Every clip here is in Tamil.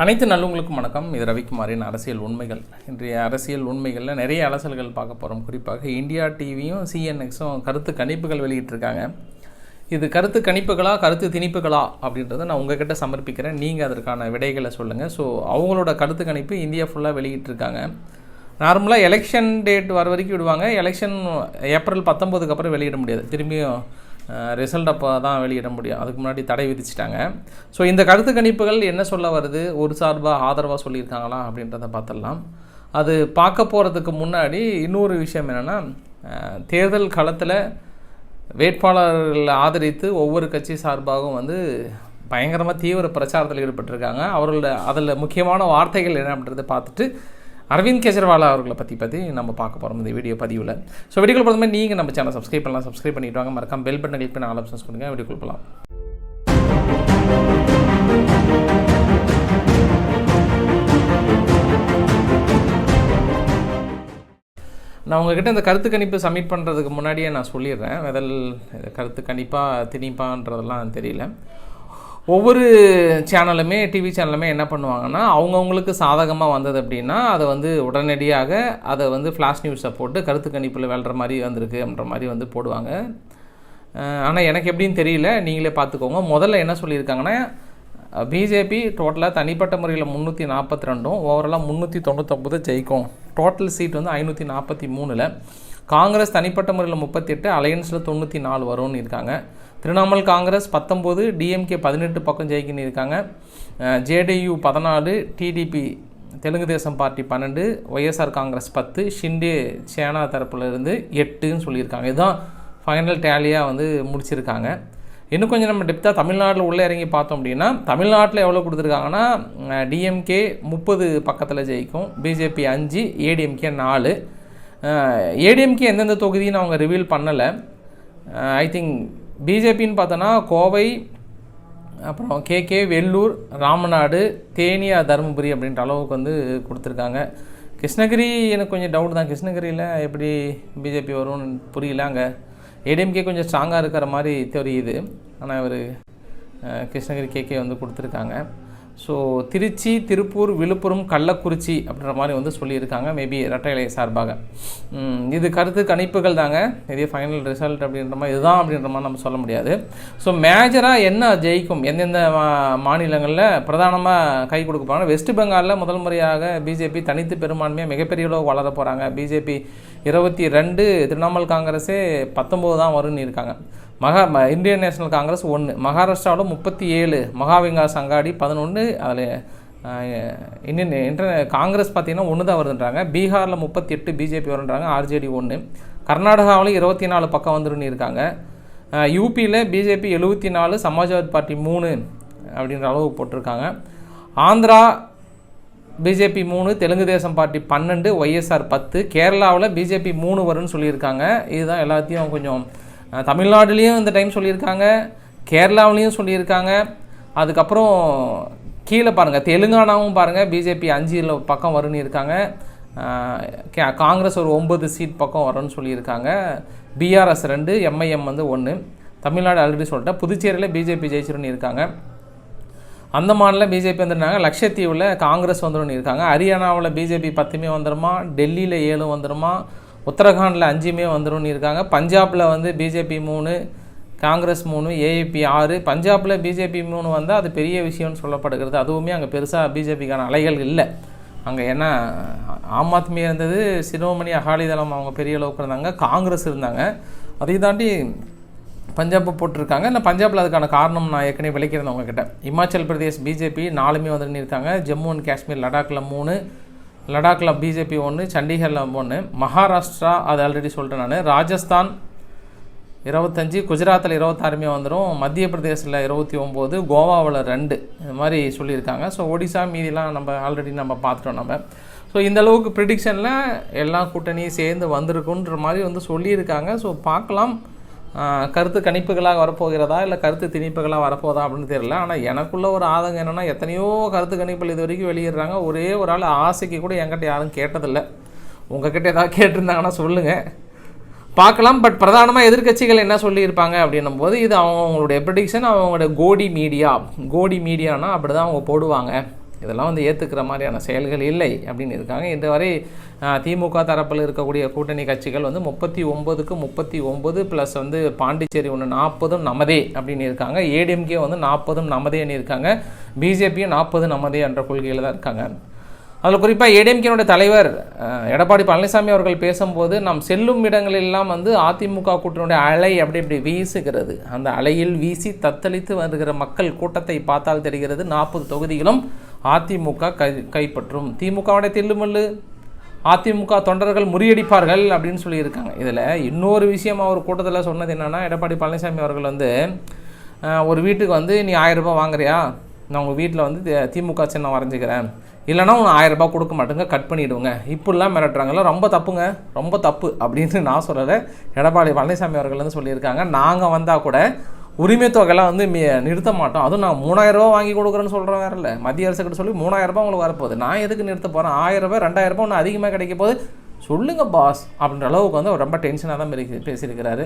அனைத்து நல்லவங்களுக்கும் வணக்கம். இது ரவிக்குமாரின் அரசியல் உண்மைகள். இன்றைய அரசியல் உண்மைகளில் நிறைய அலசல்கள் பார்க்க போகிறோம். குறிப்பாக இந்தியா டிவியும் சிஎன்எக்ஸும் கருத்து கணிப்புகள் வெளியிட்டிருக்காங்க. இது கருத்து கணிப்புகளா கருத்து திணிப்புகளா அப்படின்றத நான் உங்ககிட்ட சமர்ப்பிக்கிறேன். நீங்கள் அதற்கான விடைகளை சொல்லுங்கள். ஸோ அவங்களோட கருத்து கணிப்பு இந்தியா ஃபுல்லாக வெளியிட்டிருக்காங்க. நார்மலாக எலெக்ஷன் டேட் வர வரைக்கும் விடுவாங்க. எலெக்ஷன் ஏப்ரல் 19க்கு அப்புறம் வெளியிட முடியாது. திரும்பியும் ரிசல்ட் அப்போ தான் வெளியிட முடியும். அதுக்கு முன்னாடி தடை விதிச்சிட்டாங்க. ஸோ இந்த கருத்து கணிப்புகள் என்ன சொல்ல வருது, ஒரு சார்பாக ஆதரவாக சொல்லியிருக்காங்களா அப்படின்றத பார்த்துடலாம். அது பார்க்க போகிறதுக்கு முன்னாடி இன்னொரு விஷயம் என்னென்னா, தேர்தல் களத்தில் வேட்பாளர்களை ஆதரித்து ஒவ்வொரு கட்சி சார்பாகவும் பயங்கரமாக தீவிர பிரச்சாரத்தில் ஈடுபட்டிருக்காங்க. அவர்களோட அதில் முக்கியமான வார்த்தைகள் என்ன அப்படின்றத பார்த்துட்டு அரவிந்த் கெஜ்ரிவால் அவர்களை பற்றி நம்ம பார்க்க போகிறோம் இந்த வீடியோ பதிவில். ஸோ வீடியோக்குள்ள பொறுத்த மாதிரி நீங்கள் நம்ம சேனல் சப்ஸ்கிரைப் பண்ணலாம். சப்ஸ்கிரைப் பண்ணிட்டு வாங்க. மறக்காம பெல் பட்டன் கிளிக் பண்ணி ஆல் ஆப்ஷன்ஸ் கொடுங்க. வீடியோக்குள்ள போகலாம். நான் உங்ககிட்ட இந்த கருத்து கணிப்பு சப்மிட் பண்ணுறதுக்கு முன்னாடியே நான் சொல்லிடுறேன். கருத்து கணிப்பாக திணிப்பான்றதெல்லாம் தெரியல. ஒவ்வொரு சேனலுமே டிவி சேனலுமே என்ன பண்ணுவாங்கன்னா, அவங்கவுங்களுக்கு சாதகமாக வந்தது அப்படின்னா அதை உடனடியாக அதை ஃப்ளாஷ் நியூஸை போட்டு கருத்து கணிப்பில் வெல்ற மாதிரி வந்திருக்கு அப்படின்ற மாதிரி போடுவாங்க. ஆனால் எனக்கு எப்படின்னு தெரியல, நீங்களே பார்த்துக்கோங்க. முதல்ல என்ன சொல்லியிருக்காங்கன்னா, பிஜேபி டோட்டலாக தனிப்பட்ட முறையில் 342 ஓவராலாக 399 ஜெயிக்கும். Total seat 543. காங்கிரஸ் தனிப்பட்ட முறையில் 38, அலையன்ஸில் 94 வரும்னு இருக்காங்க. திரிணாமுல் காங்கிரஸ் 19, டிஎம்கே 18 பக்கம் ஜெயிக்கின்னு இருக்காங்க. JDU 14, TDP Telugu Desam party 12, YSR Congress 10, Shinde சேனா தரப்பில் இருந்து 8ன்னு சொல்லியிருக்காங்க. இதுதான் ஃபைனல் டேலியாக முடிச்சிருக்காங்க. இன்னும் கொஞ்சம் நம்ம டெப்த்தாக தமிழ்நாட்டில் உள்ளே இறங்கி பார்த்தோம் அப்படின்னா, தமிழ்நாட்டில் எவ்வளோ கொடுத்துருக்காங்கன்னா, டிஎம்கே 30 பக்கத்தில் ஜெயிக்கும், பிஜேபி 5, ஏடிஎம்கே 4. ஏடிஎம்கே எந்தெந்த தொகுதின்னு அவங்க ரிவீல் பண்ணலை. ஐ திங்க் பிஜேபின்னு பார்த்தோன்னா கோவை, அப்புறம் கேகே, வெள்ளூர், ராமநாடு, தேனியா, தருமபுரி அப்படின்ற அளவுக்கு கொடுத்துருக்காங்க. கிருஷ்ணகிரி எனக்கு கொஞ்சம் டவுட் தான். கிருஷ்ணகிரியில் எப்படி பிஜேபி வரும்னு புரியல. அங்கே ஏடிஎம்கே கொஞ்சம் ஸ்ட்ராங்காக இருக்கிற மாதிரி தெரியுது. ஆனால் இவர் கிருஷ்ணகிரி கேகே கொடுத்துருக்காங்க. ஸோ திருச்சி, திருப்பூர், விழுப்புரம், கள்ளக்குறிச்சி அப்படின்ற மாதிரி சொல்லியிருக்காங்க. மேபி இரட்டை இலை சார்பாக. இது கருத்து கணிப்புகள் தாங்க. இதே ஃபைனல் ரிசல்ட் அப்படின்ற மாதிரி இதுதான் அப்படின்ற மாதிரி நம்ம சொல்ல முடியாது. ஸோ மேஜராக என்ன ஜெயிக்கும், எந்தெந்த மாநிலங்களில் பிரதானமாக கை கொடுக்க போகிறாங்க. வெஸ்ட் பெங்காலில் முதல் முறையாக பிஜேபி தனித்து பெரும்பான்மையாக மிகப்பெரிய அளவு வளர போகிறாங்க. பிஜேபி 22, திரிணாமுல் காங்கிரஸே 19 தான் வரும்னு இருக்காங்க. இந்தியன் நேஷனல் காங்கிரஸ் 1, மகாராஷ்டிராவில் 37, மகாவிகாஸ் அங்காடி 11, அதில் காங்கிரஸ் பார்த்திங்கன்னா 1 தான் வருதுன்றாங்க. பீகாரில் 38 பிஜேபி வருன்றாங்க, ஆர்ஜேடி 1. கர்நாடகாவில் 24 பக்கம் வந்துருன்னு இருக்காங்க. யூபியில் பிஜேபி 74, சமாஜ்வாதி பார்ட்டி 3 அப்படின்ற அளவு போட்டிருக்காங்க. Andhra BJP 3, Telugu Desam party 12, YSR 10. கேரளாவில் பிஜேபி 3 வரும்னு சொல்லியிருக்காங்க. இதுதான் எல்லாத்தையும் கொஞ்சம் தமிழ்நாடுலேயும் இந்த டைம் சொல்லியிருக்காங்க, கேரளாவிலையும் சொல்லியிருக்காங்க. அதுக்கப்புறம் கீழே பாருங்கள், தெலுங்கானாவும் பாருங்கள், பிஜேபி 5 பக்கம் வரும்னு இருக்காங்க. காங்கிரஸ் ஒரு 9 சீட் பக்கம் வரும்னு சொல்லியிருக்காங்க. BRS 2, MIM 1. தமிழ்நாடு ஆல்ரெடி சொல்லிட்டேன். புதுச்சேரியில் பிஜேபி ஜெயிச்சிருன்னு இருக்காங்க. அந்தமானில் பிஜேபி வந்துருந்தாங்க. லட்சத்தீவில் காங்கிரஸ் வந்துருன்னு இருக்காங்க. ஹரியானாவில் பிஜேபி 10 வந்துருமா, டெல்லியில் 7 வந்துருமா, உத்தரகாண்டில் 5 வந்துரும்னு இருக்காங்க. பஞ்சாபில் பிஜேபி 3, காங்கிரஸ் 3, ஏஏபி 6. பஞ்சாபில் பிஜேபி 3 வந்தால் அது பெரிய விஷயம்னு சொல்லப்படுகிறது. அதுவுமே அங்கே பெருசாக பிஜேபிக்கான அலைகள் இல்லை. அங்கே ஏன்னா ஆம் ஆத்மி இருந்தது, சிரோமணி அகாலிதளம் அவங்க பெரிய அளவுக்கு இருந்தாங்க, காங்கிரஸ் இருந்தாங்க. அதை தாண்டி பஞ்சாப் போட்டிருக்காங்க. இந்த பஞ்சாபில் அதுக்கான காரணம் நான் ஏற்கனவே விளக்கிறேன் உங்ககிட்ட. இமாச்சல் பிரதேஷ் பிஜேபி 4 வந்துன்னு இருக்காங்க. ஜம்மு அண்ட் காஷ்மீர், லடாக்கில் 3, லடாக்கில் பிஜேபி 1, சண்டிகரில் 1. மகாராஷ்டிரா அது ஆல்ரெடி சொல்லிட்டேன் நான். ராஜஸ்தான் 25, குஜராத்தில் 26 வந்துடும். மத்திய பிரதேசில் 29, கோவாவில் 2 இது மாதிரி சொல்லியிருக்காங்க. ஸோ ஒடிசா மீதிலாம் நம்ம ஆல்ரெடி பார்த்துட்டோம் நம்ம. ஸோ இந்தளவுக்கு ப்ரிடிக்ஷனில் எல்லா கூட்டணியும் சேர்ந்து வந்திருக்குன்ற மாதிரி சொல்லியிருக்காங்க. ஸோ பார்க்கலாம், கருத்து கணிப்புகளாக வரப்போகிறதா இல்லை கருத்து திணிப்புகளாக வரப்போதா அப்படின்னு தெரியல. ஆனால் எனக்குள்ள ஒரு ஆதங்கம் என்னென்னா, எத்தனையோ கருத்து கணிப்புகள் இது வரைக்கும் வெளியிடுறாங்க. ஒரே ஒரு ஆள் ஆசைக்கு கூட என்கிட்ட யாரும் கேட்டதில்லை. உங்ககிட்ட ஏதாவது கேட்டிருந்தாங்கன்னா சொல்லுங்கள், பார்க்கலாம். பட் பிரதானமாக எதிர்க்கட்சிகள் என்ன சொல்லியிருப்பாங்க அப்படின்னும் போது, இது அவங்களுடைய ப்ரெடிக்ஷன், அவங்களோட கோடி மீடியானா அப்படி தான் அவங்க போடுவாங்க. இதெல்லாம் வந்து ஏற்றுக்கிற மாதிரியான செயல்கள் இல்லை அப்படின்னு இருக்காங்க. இன்று வரை திமுக தரப்பில் இருக்கக்கூடிய கூட்டணி கட்சிகள் வந்து 39க்கு 39 ப்ளஸ் வந்து பாண்டிச்சேரி ஒன்று 40 நமதே அப்படின்னு இருக்காங்க. ஏடிஎம்கே வந்து 40 நமதேன்னு இருக்காங்க. பிஜேபியும் 40 நமதே என்ற கொள்கையில் தான் இருக்காங்க. அதில் குறிப்பாக ஏடிஎம்கேனுடைய தலைவர் எடப்பாடி பழனிசாமி அவர்கள் பேசும்போது நாம் செல்லும் இடங்களெல்லாம் வந்து அதிமுக கூட்டணியுடைய அலை அப்படி வீசுகிறது. அந்த அலையில் வீசி தத்தளித்து வருகிற மக்கள் கூட்டத்தை பார்த்தால் தெரிகிறது 40 தொகுதிகளும் அதிமுக கைப்பற்றும். திமுகவுடைய தில்லுமல்லு அதிமுக தொண்டர்கள் முறியடிப்பார்கள் அப்படின்னு சொல்லியிருக்காங்க. இதில் இன்னொரு விஷயம் அவர் கூட்டத்தில் சொன்னது என்னென்னா, எடப்பாடி பழனிசாமி அவர்கள் வந்து ஒரு வீட்டுக்கு வந்து நீ 1000 ரூபாய் வாங்குறியா, நான் உங்கள் வீட்டில் வந்து திமுக சின்னம் வரைஞ்சிக்கிறேன், இல்லைனா உனக்கு 1000 ரூபாய் கொடுக்க மாட்டேங்க, கட் பண்ணிவிடுங்க, இப்படிலாம் மிரட்டுறாங்கல்ல, ரொம்ப தப்புங்க, ரொம்ப தப்பு அப்படின்னு நான் சொல்லலை. எடப்பாடி பழனிசாமி அவர்கள் வந்து சொல்லியிருக்காங்க, நாங்கள் வந்தால் கூட உரிமை தொகையெல்லாம் வந்து நிறுத்த மாட்டோம், அதுவும் நான் 3000 ரூபா வாங்கி கொடுக்குறேன்னு சொல்கிறேன் வேறு இல்லை, மத்திய அரசுக்கிட்ட சொல்லி 3000 ரூபாய் உங்களுக்கு வரப்போகுது, நான் எதுக்கு நிறுத்த போகிறேன், 1000 ரூபாய் 2000 ரூபாய் ஒன்று அதிகமாக கிடைக்க போது சொல்லுங்கள் பாஸ் அப்படின்ற அளவுக்கு வந்து அவர் ரொம்ப டென்ஷனாக தான் பேசியிருக்கிறாரு.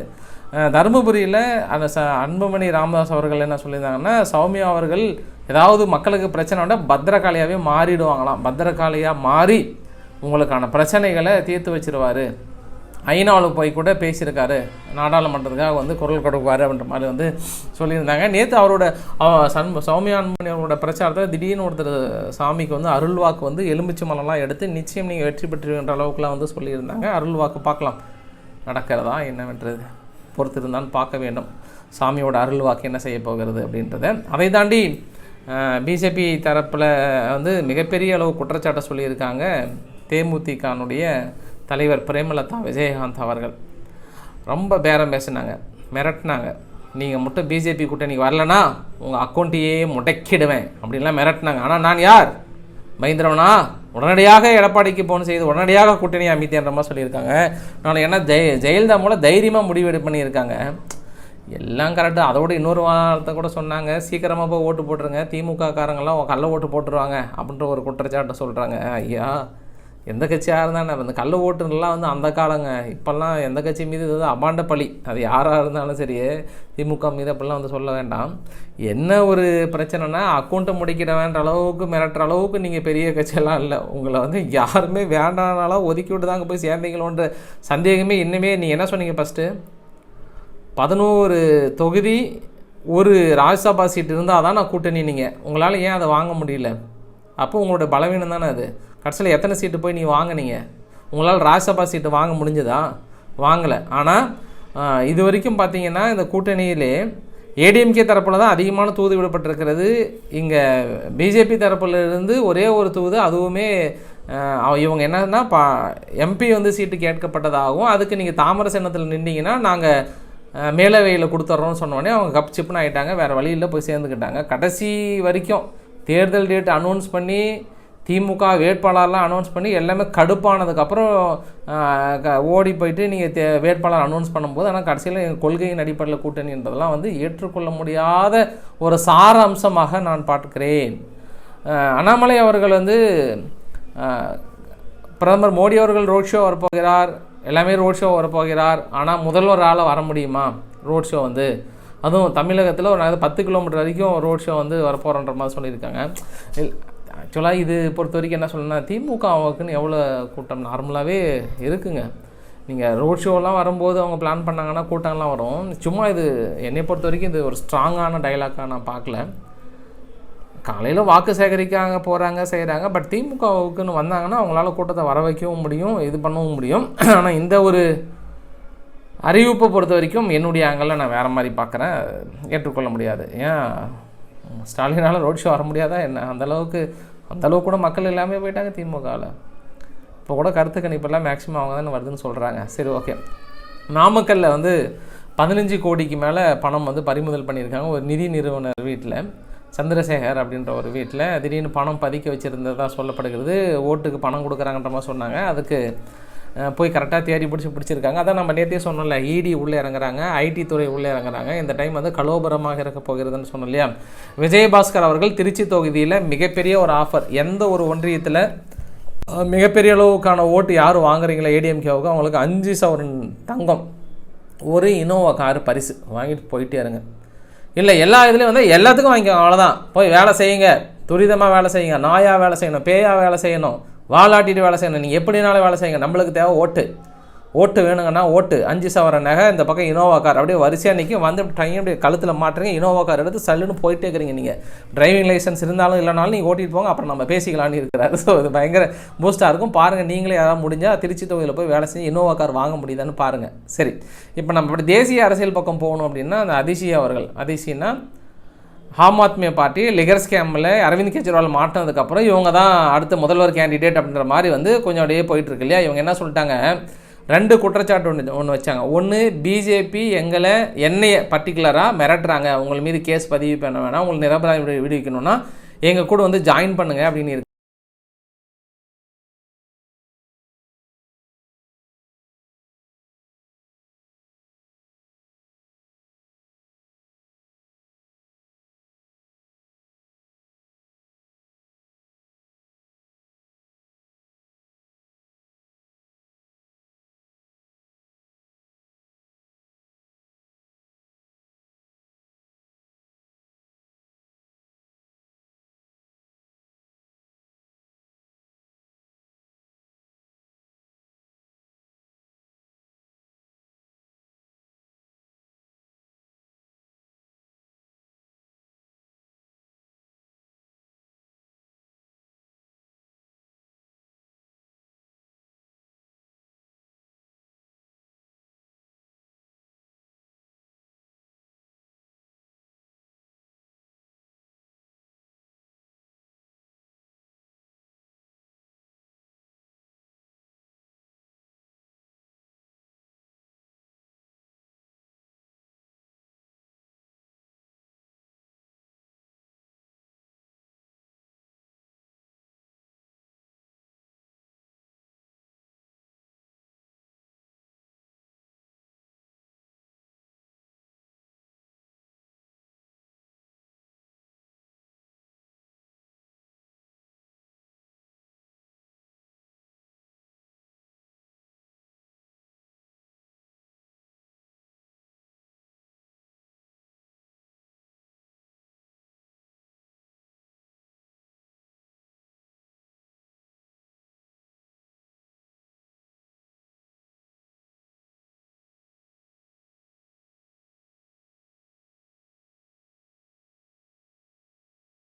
தருமபுரியில் அந்த அன்புமணி ராமதாஸ் அவர்கள் என்ன சொல்லியிருந்தாங்கன்னா, சௌமியா அவர்கள் ஏதாவது மக்களுக்கு பிரச்சனை விட பத்திரகாளியாகவே மாறிடுவாங்களாம், பத்திரகாளியாக மாறி உங்களுக்கான பிரச்சனைகளை தீர்த்து வச்சிருவார், ஐநாவுக்கு போய் கூட பேசியிருக்காரு, நாடாளுமன்றத்துக்காக வந்து குரல் கொடுப்பார் அப்படின்ற மாதிரி வந்து சொல்லியிருந்தாங்க. நேற்று அவரோட சௌமியா அன்புமணி அவரோட பிரச்சாரத்தில் திடீர்னு ஒருத்தர் சாமிக்கு வந்து அருள்வாக்கு வந்து எலுமிச்சை மலம்லாம் எடுத்து நிச்சயம் நீங்கள் வெற்றி பெற்றுன்ற அளவுக்குலாம் வந்து சொல்லியிருந்தாங்க. அருள்வாக்கு பார்க்கலாம் நடக்கிறதா என்னவென்றது பொறுத்திருந்தான்னு பார்க்க வேண்டும், சாமியோட அருள்வாக்கு என்ன செய்ய போகிறது அப்படின்றத. அதை தாண்டி பிஜேபி தரப்பில் வந்து மிகப்பெரிய அளவு குற்றச்சாட்டை சொல்லியிருக்காங்க. தேமுதிகனுடைய தலைவர் பிரேமலதா விஜயகாந்த் அவர்கள் ரொம்ப பேரம் பேசினாங்க, மிரட்டினாங்க, நீங்கள் மட்டும் பிஜேபி கூட்டணிக்கு வரலனா உங்கள் அக்கௌண்ட்டையே முடக்கிடுவேன் அப்படின்லாம் மிரட்டினாங்க. ஆனால் நான் யார், பயந்துறவனா, உடனடியாக எடப்பாடிக்கு போன் செய்து உடனடியாக கூட்டணியை அமைத்தேன்ற மாதிரி சொல்லியிருக்காங்க. நான் என்ன ஜெயலலிதா மூலம் தைரியமாக முடிவெடு பண்ணியிருக்காங்க. எல்லாம் கரெக்டு. அதோட இன்னொரு வார்த்தை கூட சொன்னாங்க, சீக்கிரமாக போய் ஓட்டு போட்டுருங்க, திமுக காரங்களாம் கள்ள ஓட்டு போட்டுருவாங்க அப்படின்ற ஒரு குற்றச்சாட்டை சொல்கிறாங்க. ஐயா, எந்த கட்சியாக இருந்தானே அந்த கள்ள ஓட்டுலாம் வந்து அந்த காலங்க, இப்போல்லாம் எந்த கட்சி மீது இது அபாண்ட பழி, அது யாராக இருந்தாலும் சரி, திமுக மீது அப்படிலாம் வந்து சொல்ல வேண்டாம். என்ன ஒரு பிரச்சனைனா அக்கௌண்ட்டை முடிக்கிடவேன்ற அளவுக்கு மிரட்டுற அளவுக்கு நீங்கள் பெரிய கட்சியெல்லாம் இல்லை, உங்களை வந்து யாருமே வேண்டானாலும் ஒதுக்கி விட்டு தாங்க போய் சேர்ந்தீங்களோன்ற சந்தேகமே இன்னுமே. நீங்கள் என்ன சொன்னீங்க ஃபஸ்ட்டு, 11 தொகுதி ஒரு ராஜ்யசபா சீட் இருந்தால் தான் நான் கூட்டணி, நீங்கள் உங்களால் ஏன் அதை வாங்க முடியல? அப்போ உங்களோட பலவீனம் தானே அது. கடைசியில் எத்தனை சீட்டு போய் நீ வாங்கினீங்க? உங்களால் ராஜ்யசபா சீட்டு வாங்க முடிஞ்சதா? வாங்கலை. ஆனால் இது வரைக்கும் பார்த்தீங்கன்னா இந்த கூட்டணியிலே ஏடிஎம்கே தரப்பில் தான் அதிகமான தூது விடப்பட்டிருக்கிறது. இங்கே பிஜேபி தரப்பிலிருந்து ஒரே ஒரு தூது, அதுவுமே இவங்க என்னன்னா எம்பி வந்து சீட்டு கேட்கப்பட்டதாகவும் அதுக்கு நீங்கள் தாமரை சின்னத்தில் நின்றீங்கன்னா நாங்கள் மேலவையில் கொடுத்துட்றோன்னு சொன்னோடனே அவங்க கப் சிப்புன்னு ஆகிட்டாங்க, வேறு வழியில் போய் சேர்ந்துக்கிட்டாங்க. கடைசி வரைக்கும் தேர்தல் டேட் அனௌன்ஸ் பண்ணி திமுக வேட்பாளர்லாம் அனௌன்ஸ் பண்ணி எல்லாமே கடுப்பானதுக்கப்புறம் ஓடி போயிட்டு நீங்கள் வேட்பாளர் அனௌன்ஸ் பண்ணும்போது, ஆனால் கடைசியில் எங்கள் கொள்கையின் அடிப்படையில் கூட்டணின்றதெல்லாம் வந்து ஏற்றுக்கொள்ள முடியாத ஒரு சார அம்சமாக நான் பார்க்கிறேன். அண்ணாமலை அவர்கள் வந்து பிரதமர் மோடி அவர்கள் ரோட் ஷோ வரப்போகிறார், எல்லாமே ரோட் ஷோ வரப்போகிறார், ஆனால் முதல்வரால் வர முடியுமா ரோட் ஷோ வந்து, அதுவும் தமிழகத்தில் ஒரு 10 கிலோமீட்டர் வரைக்கும் ரோட் ஷோ வந்து வரப்போகிறன்ற மாதிரி சொல்லியிருக்காங்க. ஆக்சுவலாக இது பொறுத்த வரைக்கும் என்ன சொல்லணும்னா, திமுகவுக்குன்னு எவ்வளோ கூட்டம் நார்மலாகவே இருக்குங்க. நீங்கள் ரோட் ஷோலாம் வரும்போது அவங்க பிளான் பண்ணாங்கன்னா கூட்டம்லாம் வரும். சும்மா இது என்னை பொறுத்த வரைக்கும் இது ஒரு ஸ்ட்ராங்கான டைலாக்காக நான் பார்க்கல. காலையில் வாக்கு சேகரிக்காங்க போகிறாங்க செய்கிறாங்க, பட் திமுகவுக்குன்னு வந்தாங்கன்னா அவங்களால கூட்டத்தை வர வைக்கவும் முடியும், இது பண்ணவும் முடியும். ஆனால் இந்த ஒரு அறிவிப்பை பொறுத்த வரைக்கும் என்னுடைய ஆங்கிளில் நான் வேறு மாதிரி பார்க்குறேன், ஏற்றுக்கொள்ள முடியாது. ஏன் ஸ்டாலினால் ரோட் ஷோ வர முடியாதா என்ன? அந்தளவுக்கு கூட மக்கள் எல்லாமே போயிட்டாங்க திமுகவில். இப்போ கூட கருத்து கணிப்பெல்லாம் மேக்ஸிமம் அவங்க தானே வருதுன்னு சொல்கிறாங்க. சரி, ஓகே. நாமக்கல்லில் வந்து 15 கோடிக்கு மேலே பணம் வந்து பறிமுதல் பண்ணியிருக்காங்க. ஒரு நிதி நிறுவனர் வீட்டில், சந்திரசேகர் அப்படின்ற ஒரு வீட்டில் திடீர்னு பணம் பதுக்கி வச்சுருந்ததாக சொல்லப்படுகிறது. ஓட்டுக்கு பணம் கொடுக்குறாங்கன்ற மாதிரி சொன்னாங்க. அதுக்கு போய் கரெக்டாக தேடி பிடிச்சிருக்காங்க. அதான் நம்ம நேற்றே சொன்னோம்ல, இடி உள்ளே இறங்குறாங்க, ஐடி துறை உள்ளே இறங்குறாங்க. இந்த டைம் வந்து கலோபரமாக இருக்க போகிறதுன்னு சொன்னோம் இல்லையா. விஜயபாஸ்கர் அவர்கள் திருச்சி தொகுதியில் மிகப்பெரிய ஒரு ஆஃபர், எந்த ஒரு ஒன்றியத்தில் மிகப்பெரிய அளவுக்கான ஓட்டு யார் வாங்குறீங்களா ஏடிஎம்கேவுக்கு, அவங்களுக்கு 5 சவரன் தங்கம், ஒரு இனோவா கார் பரிசு வாங்கிட்டு போயிட்டே இருங்க. இல்லை எல்லா இதுலேயும் வந்து எல்லாத்துக்கும் வாங்கிக்கோங்க, அவ்வளோதான், போய் வேலை செய்யுங்க, துரிதமாக வேலை செய்யுங்க, நாயாக வேலை செய்யணும், பேயாக வேலை செய்யணும், வாலாட்டிட்டு வேலை செய்யணும், நீங்கள் எப்படினாலும் வேலை செய்யுங்க. நம்மளுக்கு தேவை ஓட்டு வேணுங்கன்னா ஓட்டு 5 சவர நகை, இந்த பக்கம் இனோவா கார் அப்படியே வரிசையாக நிற்கும். வந்து ட்ரைன் அப்படியே கழுத்தில் மாட்டுறீங்க, இனோவா கார் எடுத்து சல்லுன்னு போயிட்டே இருக்கிறீங்க. நீங்கள் டிரைவிங் லைசன்ஸ் இருந்தாலும் இல்லைனாலும் நீங்கள் ஓட்டிகிட்டு போங்க, அப்புறம் நம்ம பேசிக்கலான்னு இருக்கிறாரு. ஸோ இது பயங்கர பூஸ்ட்டாக இருக்கும். பாருங்கள், நீங்களே யாராவது முடிஞ்சால் திருச்சி தொகுதியில் போய் வேலை செஞ்சு இனோவா கார் வாங்க முடியுதான்னு பாருங்கள். சரி, இப்போ நம்ம இப்படி தேசிய அரசியல் பக்கம் போகணும் அப்படின்னா அந்த அதிசினா ஆம் ஆத்மி பார்ட்டி லிகர் ஸ்கேமில் அரவிந்த் கெஜ்ரிவால் மாட்டினதுக்கப்புறம் இவங்க தான் அடுத்த முதல்வர் கேண்டிடேட் அப்படின்ற மாதிரி வந்து கொஞ்சம் அப்படியே போயிட்டுருக்கு இல்லையா. இவங்க என்ன சொல்லிட்டாங்க, 2 குற்றச்சாட்டு ஒன்று வச்சாங்க. ஒன்று, பிஜேபி என்னைய பர்டிகுலராக மிரட்டுறாங்க, உங்கள் மீது கேஸ் பதிவு பண்ண வேணாம், உங்களுக்கு நிரபராதி விடுவிக்கணும்னா எங்கள் கூட வந்து ஜாயின் பண்ணுங்க அப்படின்னு இருக்கு.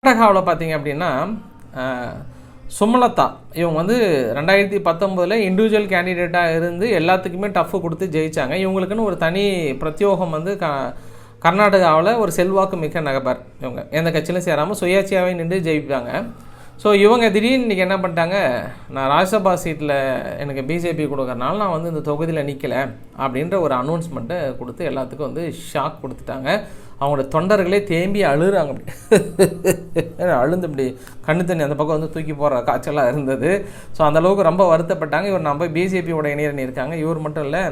கர்நாடகாவில் பார்த்தீங்க அப்படின்னா சுமலதா இவங்க வந்து 2019 இண்டிவிஜுவல் கேண்டிடேட்டாக இருந்து எல்லாத்துக்குமே டஃப் கொடுத்து ஜெயித்தாங்க. இவங்களுக்குன்னு ஒரு தனி பிரத்யோகம் வந்து கர்நாடகாவில் ஒரு செல்வாக்கு மிக்க நகர். இவங்க எந்த கட்சியிலும் சேராமல் சுயேட்சையாகவே நின்று ஜெயிப்பாங்க. ஸோ இவங்க திடீர்னு இன்றைக்கி என்ன பண்ணிட்டாங்க, நான் ராஜ்யசபா சீட்டில் எனக்கு பிஜேபி கொடுக்கறனால நான் வந்து இந்த தொகுதியில் நிற்கலை அப்படின்ற ஒரு அனௌன்ஸ்மெண்ட்டை கொடுத்து எல்லாத்துக்கும் வந்து ஷாக் கொடுத்துட்டாங்க. அவங்களோட தொண்டர்களே தேம்பி அழுகிறாங்க, அப்படி அழுந்து இப்படி கண்ணு தண்ணி அந்த பக்கம் வந்து தூக்கி போடுற காய்ச்சலாக இருந்தது. ஸோ அந்தளவுக்கு ரொம்ப வருத்தப்பட்டாங்க. இவர் நம்ம பிஜேபியோட இணையரணி இருக்காங்க. இவர் மட்டும் இல்லை,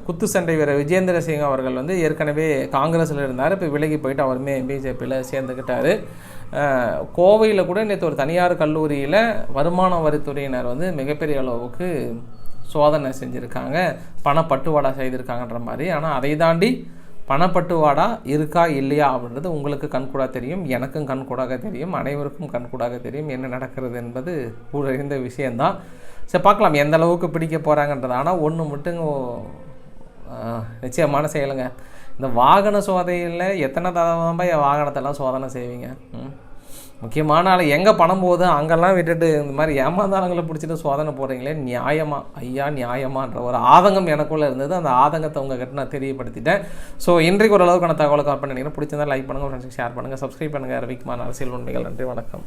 குத்து சண்டை வீரர் விஜேந்திர சிங் அவர்கள் வந்து ஏற்கனவே காங்கிரஸில் இருந்தார், இப்போ விலகி போயிட்டு அவருமே பிஜேபியில் சேர்ந்துக்கிட்டார். கோவையில் கூட நேற்று ஒரு தனியார் கல்லூரியில் வருமான வரித்துறையினர் வந்து மிகப்பெரிய அளவுக்கு சோதனை செஞ்சுருக்காங்க, பணப்பட்டுவாடா செய்திருக்காங்கன்ற மாதிரி. ஆனால் அதை தாண்டி பணப்பட்டுவாடா இருக்கா இல்லையா அப்படின்றது உங்களுக்கு கண்கூடாக தெரியும், எனக்கும் கண்கூடாக தெரியும், அனைவருக்கும் கண்கூடாக தெரியும் என்ன நடக்கிறது என்பது ஊரறிந்த விஷயந்தான். சரி, பார்க்கலாம் எந்த அளவுக்கு பிடிக்க போகிறாங்கன்றது. ஆனால் ஒன்று மட்டும் நிச்சயமான செயலுங்க, இந்த வாகன சோதனையில் எத்தனை தடவை என் வாகனத்தெல்லாம் சோதனை செய்வீங்க? முக்கியமான ஆள் எங்கே பணம் போகுது அங்கெல்லாம் விட்டுட்டு இந்த மாதிரி ஏமாந்தாளங்களை பிடிச்சிட்டு சோதனை போடுறீங்களே, நியாயமா ஐயா நியாயமான்ற ஒரு ஆதங்கம் எனக்குள்ளே இருந்தது. அந்த ஆதங்கத்தை உங்ககிட்ட நான் தெரியப்படுத்திட்டேன். ஸோ இன்றைக்கு ஓரளவுக்கான தகவலை கவர் பண்ணி நினைக்கிறேன். பிடிச்சிருந்தா லைக் பண்ணுங்கள், ஃப்ரெண்ட்ஸுக்கு ஷேர் பண்ணுங்கள், சப்ஸ்கிரைப் பண்ணுங்கள். ரவிக்குமார் அரசியல் உண்மைகள். நன்றி, வணக்கம்.